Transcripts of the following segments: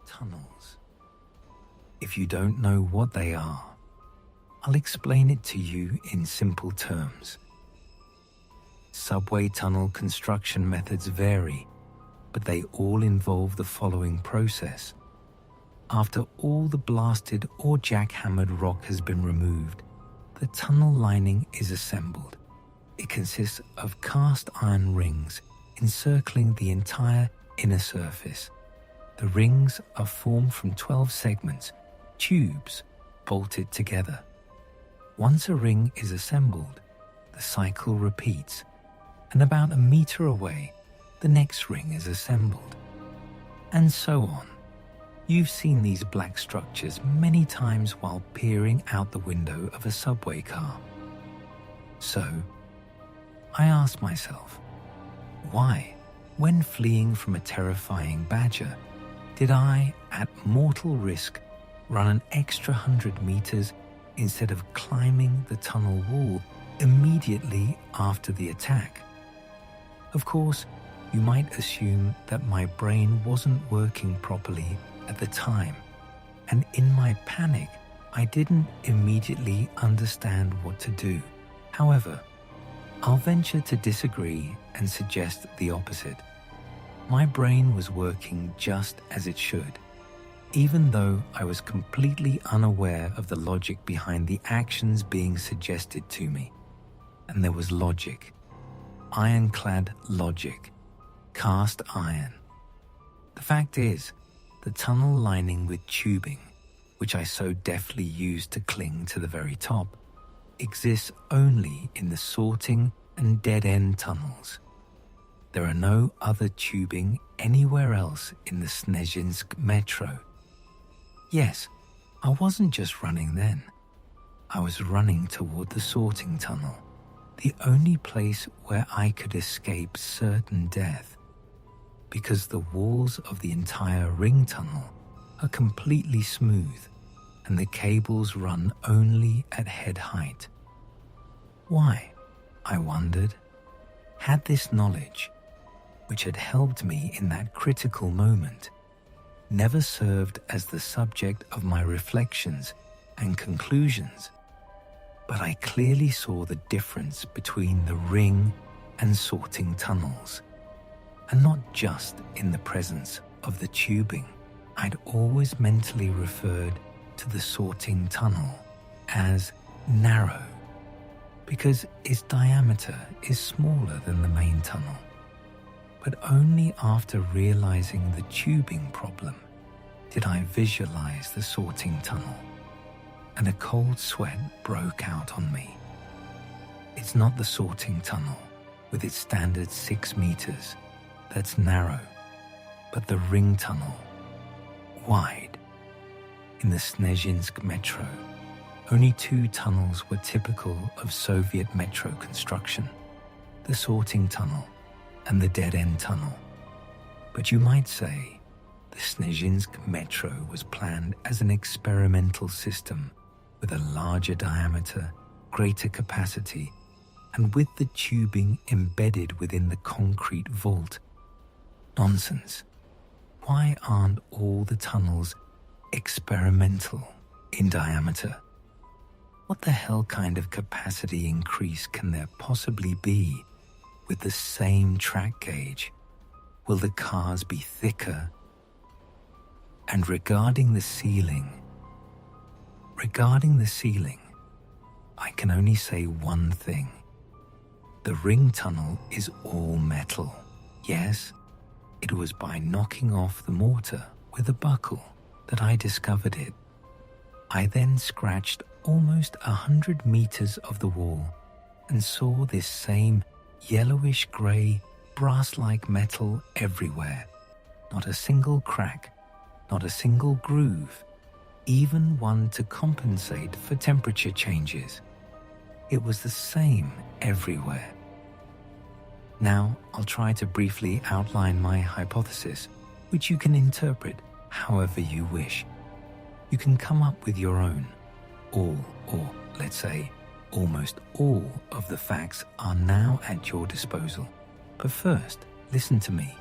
Tunnels. If you don't know what they are, I'll explain it to you in simple terms. Subway tunnel construction methods vary, but they all involve the following process. After all the blasted or jackhammered rock has been removed, the tunnel lining is assembled. It consists of cast iron rings encircling the entire inner surface. The rings are formed from 12 segments, tubes, bolted together. Once a ring is assembled, the cycle repeats, and about a meter away, the next ring is assembled, and so on. You've seen these black structures many times while peering out the window of a subway car. So, I asked myself, why, when fleeing from a terrifying badger, did I, at mortal risk, run an extra 100 meters instead of climbing the tunnel wall immediately after the attack? Of course, you might assume that my brain wasn't working properly at the time, and in my panic, I didn't immediately understand what to do. However, I'll venture to disagree and suggest the opposite. My brain was working just as it should, even though I was completely unaware of the logic behind the actions being suggested to me. And there was logic. Ironclad logic. Cast iron. The fact is, the tunnel lining with tubing, which I so deftly used to cling to the very top, exists only in the sorting and dead-end tunnels. There are no other tubing anywhere else in the Snezhinsk metro. Yes, I wasn't just running then. I was running toward the sorting tunnel, the only place where I could escape certain death, because the walls of the entire ring tunnel are completely smooth and the cables run only at head height. Why, I wondered, had this knowledge, which had helped me in that critical moment, never served as the subject of my reflections and conclusions? But I clearly saw the difference between the ring and sorting tunnels, and not just in the presence of the tubing. I'd always mentally referred to the sorting tunnel as narrow, because its diameter is smaller than the main tunnel. But only after realizing the tubing problem did I visualize the sorting tunnel, and a cold sweat broke out on me. It's not the sorting tunnel with its standard 6 meters that's narrow, but the ring tunnel, wide. In the Snezhinsk metro, only 2 tunnels were typical of Soviet metro construction, the sorting tunnel and the dead-end tunnel. But you might say the Snezhinsk metro was planned as an experimental system with a larger diameter, greater capacity, and with the tubing embedded within the concrete vault. Nonsense. Why aren't all the tunnels experimental in diameter? What the hell kind of capacity increase can there possibly be with the same track gauge? Will the cars be thicker? And regarding the ceiling, I can only say one thing. The ring tunnel is all metal. Yes, it was by knocking off the mortar with a buckle that I discovered it. I then scratched almost 100 meters of the wall and saw this same yellowish-grey, brass-like metal everywhere. Not a single crack, not a single groove, even one to compensate for temperature changes. It was the same everywhere. Now, I'll try to briefly outline my hypothesis, which you can interpret however you wish. You can come up with your own. All, or let's say, almost all of the facts are now at your disposal. But first, listen to me.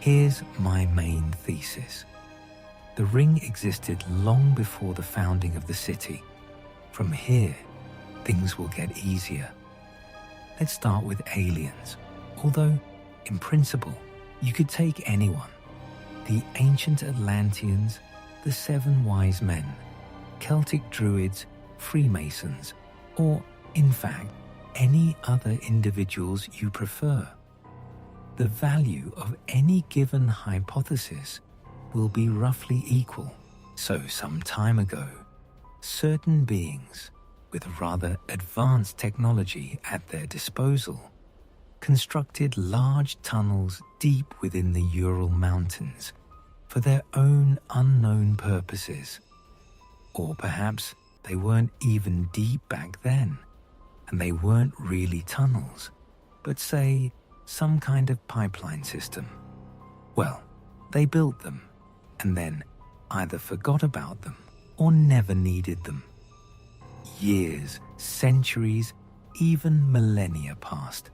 Here's my main thesis. The ring existed long before the founding of the city. From here, things will get easier. Let's start with aliens, although, in principle, you could take anyone. The ancient Atlanteans, the Seven Wise Men, Celtic Druids, Freemasons, or, in fact, any other individuals you prefer. The value of any given hypothesis will be roughly equal. So some time ago, certain beings with rather advanced technology at their disposal constructed large tunnels deep within the Ural Mountains for their own unknown purposes. Or perhaps they weren't even deep back then, and they weren't really tunnels, but say, some kind of pipeline system. Well, they built them, and then either forgot about them or never needed them. Years, centuries, even millennia passed,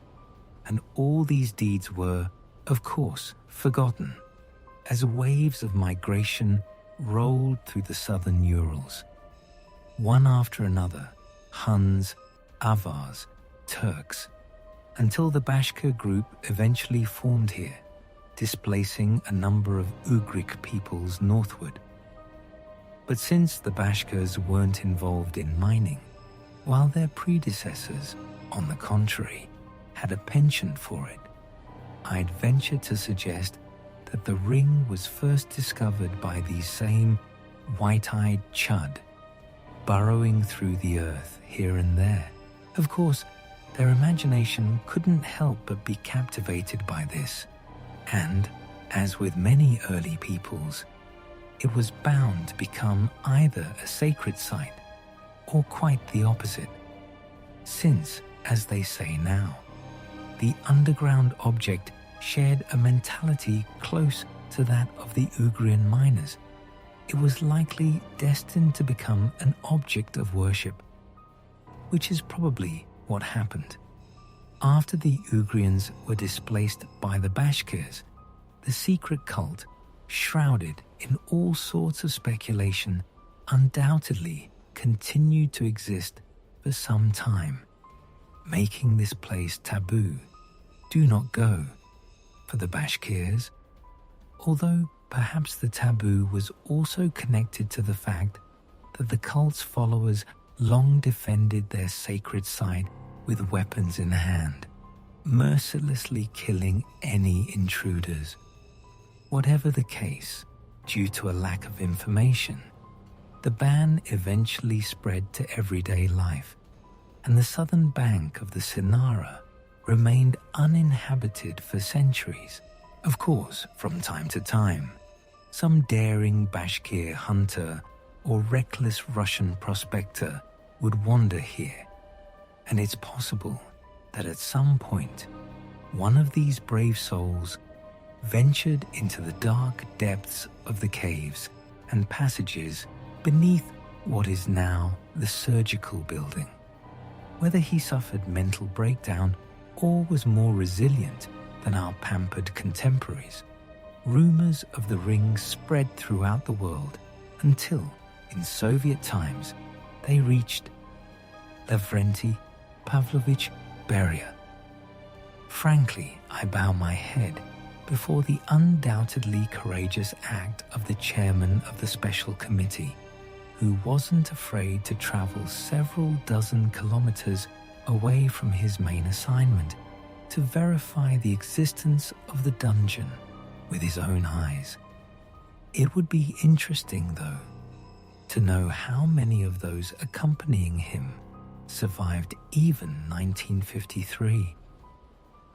and all these deeds were, of course, forgotten, as waves of migration rolled through the southern Urals. One after another, Huns, Avars, Turks, until the Bashkir group eventually formed here, displacing a number of Ugric peoples northward. But since the Bashkirs weren't involved in mining, while their predecessors, on the contrary, had a penchant for it, I'd venture to suggest that the ring was first discovered by these same white-eyed chud, burrowing through the earth here and there. Of course, their imagination couldn't help but be captivated by this, and, as with many early peoples, it was bound to become either a sacred site or quite the opposite, since, as they say now, the underground object shared a mentality close to that of the Ugrian miners. It was likely destined to become an object of worship, which is probably what happened. After the Ugrians were displaced by the Bashkirs, the secret cult, shrouded in all sorts of speculation, undoubtedly continued to exist for some time, making this place taboo. Do not go for the Bashkirs, although perhaps the taboo was also connected to the fact that the cult's followers long defended their sacred site with weapons in hand, mercilessly killing any intruders. Whatever the case, due to a lack of information, the ban eventually spread to everyday life, and the southern bank of the Sinara remained uninhabited for centuries. Of course, from time to time, some daring Bashkir hunter or reckless Russian prospector would wander here, and it's possible that at some point, one of these brave souls ventured into the dark depths of the caves and passages beneath what is now the surgical building. Whether he suffered mental breakdown or was more resilient than our pampered contemporaries, rumors of the ring spread throughout the world until, in Soviet times, they reached Lavrenti Pavlovich Beria. Frankly, I bow my head before the undoubtedly courageous act of the chairman of the special committee, who wasn't afraid to travel several dozen kilometers away from his main assignment to verify the existence of the dungeon with his own eyes. It would be interesting, though, to know how many of those accompanying him survived even 1953.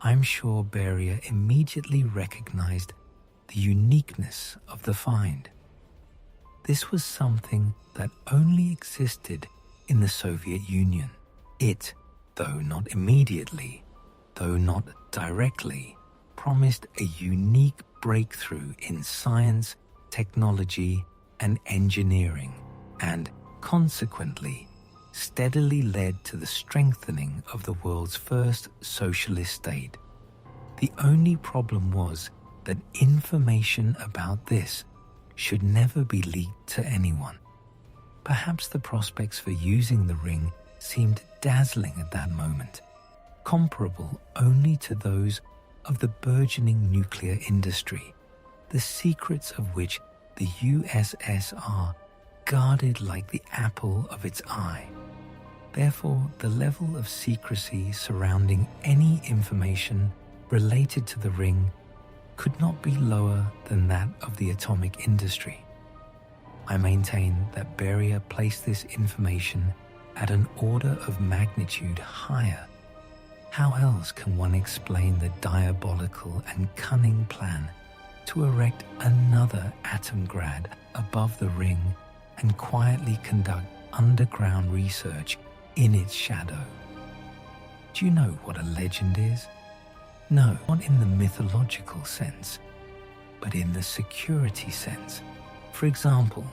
I'm sure Beria immediately recognized the uniqueness of the find. This was something that only existed in the Soviet Union. It, though not immediately, though not directly, promised a unique breakthrough in science, technology, and engineering, and consequently, steadily led to the strengthening of the world's first socialist state. The only problem was that information about this should never be leaked to anyone. Perhaps the prospects for using the ring seemed dazzling at that moment, comparable only to those of the burgeoning nuclear industry, the secrets of which the USSR guarded like the apple of its eye. Therefore, the level of secrecy surrounding any information related to the ring could not be lower than that of the atomic industry. I maintain that Beria placed this information at an order of magnitude higher. How else can one explain the diabolical and cunning plan to erect another Atomgrad above the ring and quietly conduct underground research in its shadow? Do you know what a legend is? No, not in the mythological sense, but in the security sense. For example,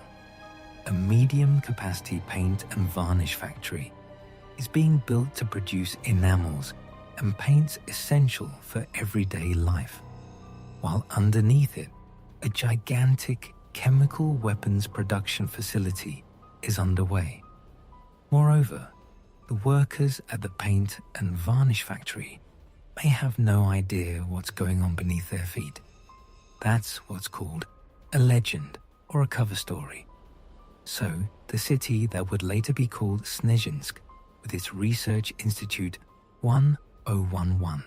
a medium-capacity paint and varnish factory is being built to produce enamels and paints essential for everyday life, while underneath it, a gigantic chemical weapons production facility is underway. Moreover, the workers at the paint and varnish factory may have no idea what's going on beneath their feet. That's what's called a legend or a cover story. So, the city that would later be called Snezhinsk, with its research institute 1011,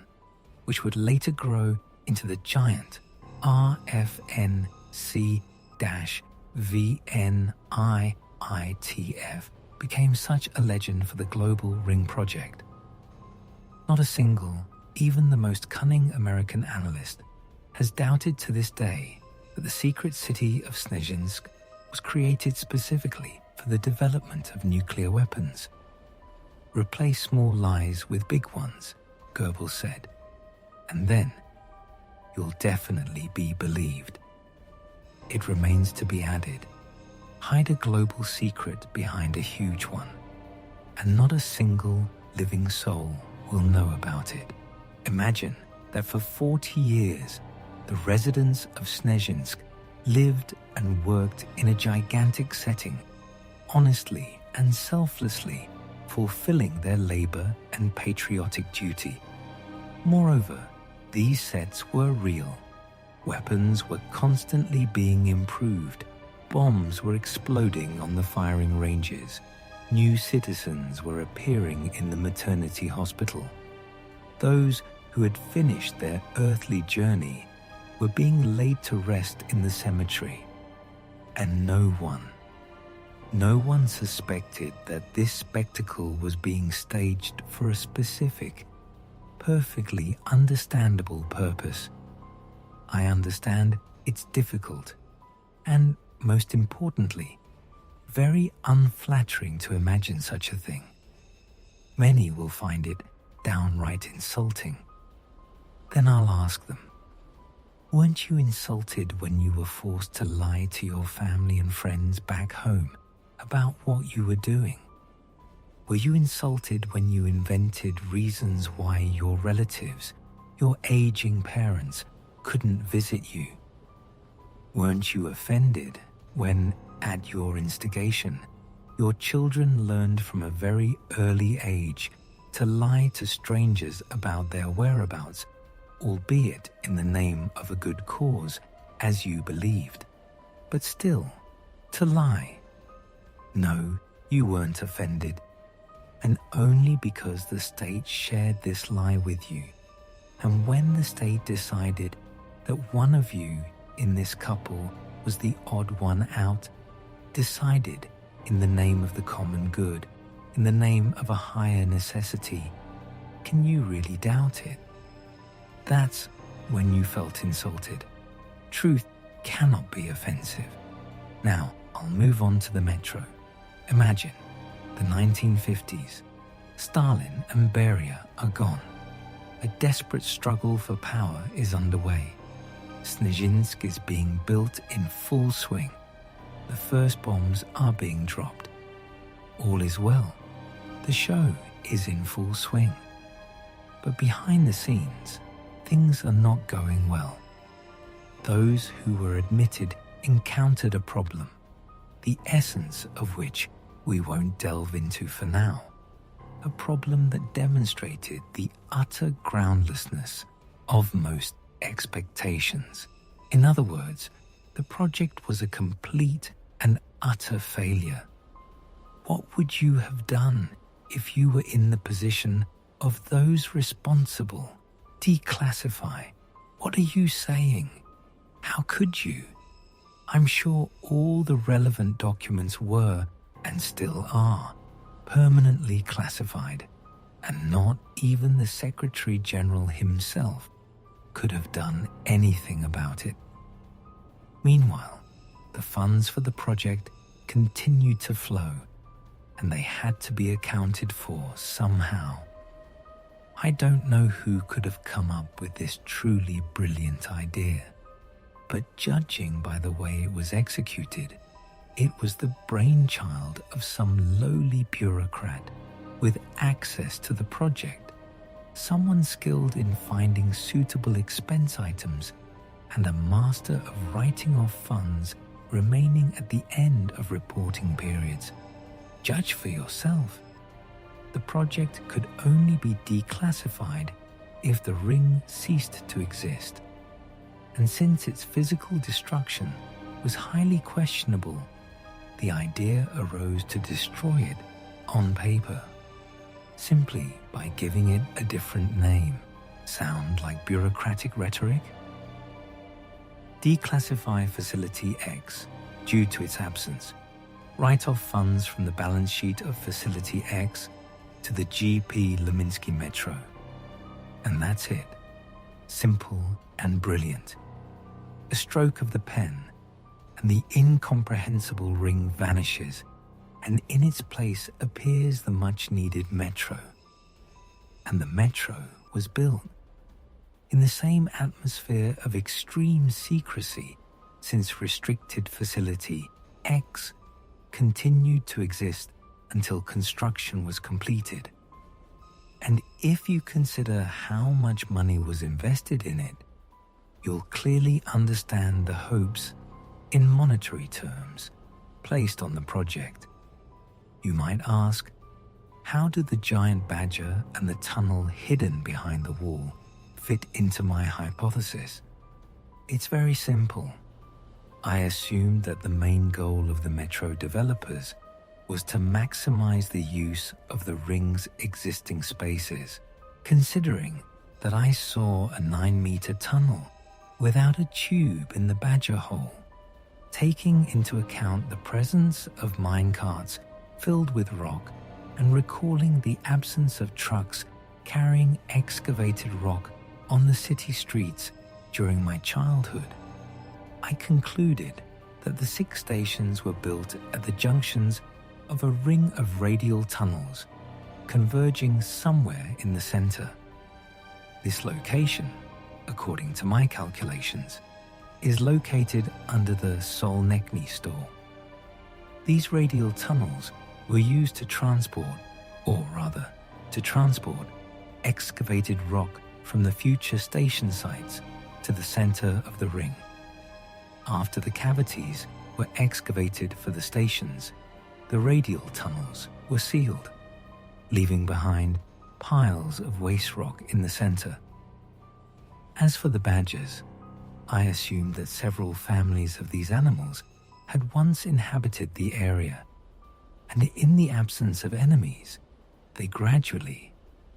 which would later grow into the giant RFNC-VNIITF, became such a legend for the Global Ring Project. Not a single, even the most cunning American analyst, has doubted to this day that the secret city of Snezhinsk was created specifically for the development of nuclear weapons. Replace small lies with big ones, Goebbels said, and then you'll definitely be believed. It remains to be added, hide a global secret behind a huge one, and not a single living soul will know about it. Imagine that for 40 years, the residents of Snezhinsk lived and worked in a gigantic setting, honestly and selflessly fulfilling their labor and patriotic duty. Moreover, these sets were real. Weapons were constantly being improved. Bombs were exploding on the firing ranges. New citizens were appearing in the maternity hospital. Those who had finished their earthly journey were being laid to rest in the cemetery. And no one suspected that this spectacle was being staged for a specific, perfectly understandable purpose. I understand it's difficult, and most importantly, very unflattering to imagine such a thing. Many will find it downright insulting. Then I'll ask them, weren't you insulted when you were forced to lie to your family and friends back home about what you were doing? Were you insulted when you invented reasons why your relatives, your aging parents, couldn't visit you? Weren't you offended when, at your instigation, your children learned from a very early age to lie to strangers about their whereabouts, albeit in the name of a good cause, as you believed, but still, to lie? No, you weren't offended, and only because the state shared this lie with you. And when the state decided that one of you in this couple was the odd one out, decided in the name of the common good, in the name of a higher necessity, can you really doubt it? That's when you felt insulted. Truth cannot be offensive. Now, I'll move on to the metro. Imagine the 1950s. Stalin and Beria are gone. A desperate struggle for power is underway. Snezhinsk is being built in full swing. The first bombs are being dropped. All is well. The show is in full swing. But behind the scenes, things are not going well. Those who were admitted encountered a problem, the essence of which we won't delve into for now. A problem that demonstrated the utter groundlessness of most expectations. In other words, the project was a complete and utter failure. What would you have done if you were in the position of those responsible? Declassify. What are you saying? How could you? I'm sure all the relevant documents were, and still are, permanently classified, and not even the Secretary General himself could have done anything about it. Meanwhile, the funds for the project continued to flow, and they had to be accounted for somehow. I don't know who could have come up with this truly brilliant idea, but judging by the way it was executed, it was the brainchild of some lowly bureaucrat with access to the project, someone skilled in finding suitable expense items, and a master of writing off funds remaining at the end of reporting periods. Judge for yourself. The project could only be declassified if the ring ceased to exist. And since its physical destruction was highly questionable, the idea arose to destroy it on paper, simply by giving it a different name. Sound like bureaucratic rhetoric? Declassify Facility X due to its absence. Write off funds from the balance sheet of Facility X to the GP Leminski Metro. And that's it. Simple and brilliant. A stroke of the pen, and the incomprehensible ring vanishes, and in its place appears the much-needed metro. And the metro was built in the same atmosphere of extreme secrecy, since restricted Facility X continued to exist until construction was completed. And if you consider how much money was invested in it, you'll clearly understand the hopes, in monetary terms, placed on the project. You might ask, how do the giant badger and the tunnel hidden behind the wall fit into my hypothesis? It's very simple. I assumed that the main goal of the metro developers was to maximize the use of the ring's existing spaces, considering that I saw a 9-meter tunnel without a tube in the badger hole, taking into account the presence of minecarts filled with rock and recalling the absence of trucks carrying excavated rock on the city streets during my childhood. I concluded that the 6 stations were built at the junctions of a ring of radial tunnels, converging somewhere in the center. This location, according to my calculations, is located under the Solnechny store. These radial tunnels were used to transport, excavated rock from the future station sites to the center of the ring. After the cavities were excavated for the stations, the radial tunnels were sealed, leaving behind piles of waste rock in the center. As for the badgers, I assumed that several families of these animals had once inhabited the area, and in the absence of enemies, they gradually,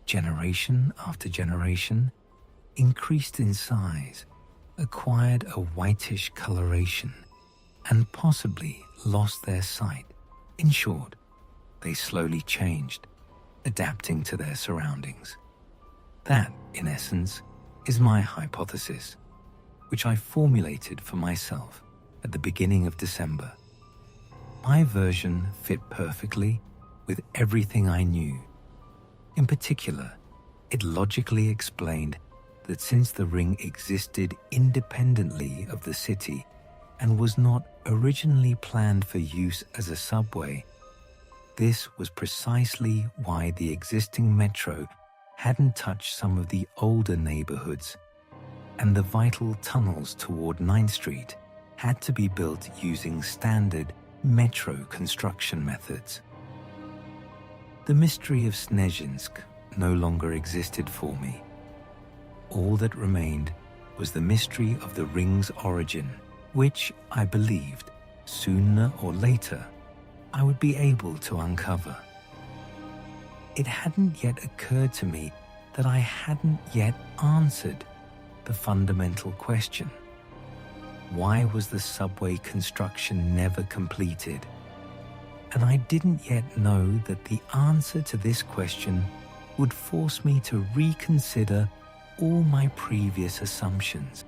generation after generation, increased in size, acquired a whitish coloration, and possibly lost their sight. In short, they slowly changed, adapting to their surroundings. That, in essence, is my hypothesis, which I formulated for myself at the beginning of December. My version fit perfectly with everything I knew. In particular, it logically explained that since the ring existed independently of the city and was not originally planned for use as a subway, this was precisely why the existing metro hadn't touched some of the older neighborhoods, and the vital tunnels toward 9th Street had to be built using standard metro construction methods. The mystery of Snezhinsk no longer existed for me. All that remained was the mystery of the ring's origin, which I believed sooner or later I would be able to uncover. It hadn't yet occurred to me that I hadn't yet answered the fundamental question. Why was the subway construction never completed? And I didn't yet know that the answer to this question would force me to reconsider all my previous assumptions.